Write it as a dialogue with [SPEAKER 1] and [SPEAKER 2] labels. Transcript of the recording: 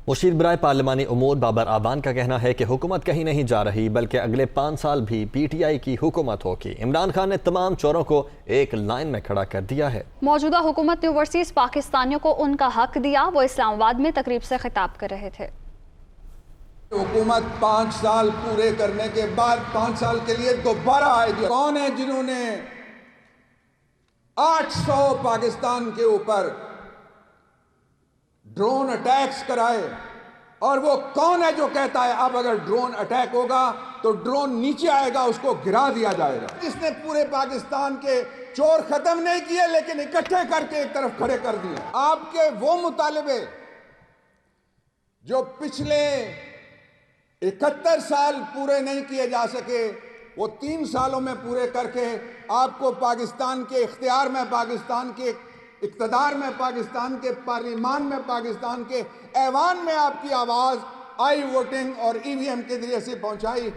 [SPEAKER 1] مشیر برائے پارلیمانی امور بابر اعوان کا کہنا ہے کہ حکومت کہیں نہیں جا رہی بلکہ اگلے 5 سال بھی پی ٹی آئی کی حکومت ہوگی۔ عمران خان نے تمام چوروں کو ایک لائن میں کھڑا کر دیا ہے۔
[SPEAKER 2] موجودہ حکومت نے اوورسیز پاکستانیوں کو ان کا حق دیا۔ وہ اسلام آباد میں تقریب سے خطاب کر رہے تھے۔
[SPEAKER 3] حکومت 5 سال پورے کرنے کے بعد 5 سال کے لیے دوبارہ آئے گی۔ کون ہے جنہوں نے 800 پاکستان کے اوپر ڈرون اٹیکس کرائے؟ اور وہ کون ہے جو کہتا ہے اب اگر ڈرون اٹیک ہوگا تو ڈرون نیچے آئے گا، اس کو گرا دیا جائے گا؟ جس نے پورے پاکستان کے چور ختم نہیں کیے لیکن اکٹھے کر کے ایک طرف کھڑے کر دیے۔ آپ کے وہ مطالبے جو پچھلے 71 سال پورے نہیں کیے جا سکے، وہ 3 سالوں میں پورے کر کے آپ کو پاکستان کے اختیار میں، پاکستان کے اقتدار میں، پاکستان کے پارلیمان میں، پاکستان کے ایوان میں آپ کی آواز آئی ووٹنگ اور ای وی ایم کے ذریعے سے پہنچائی۔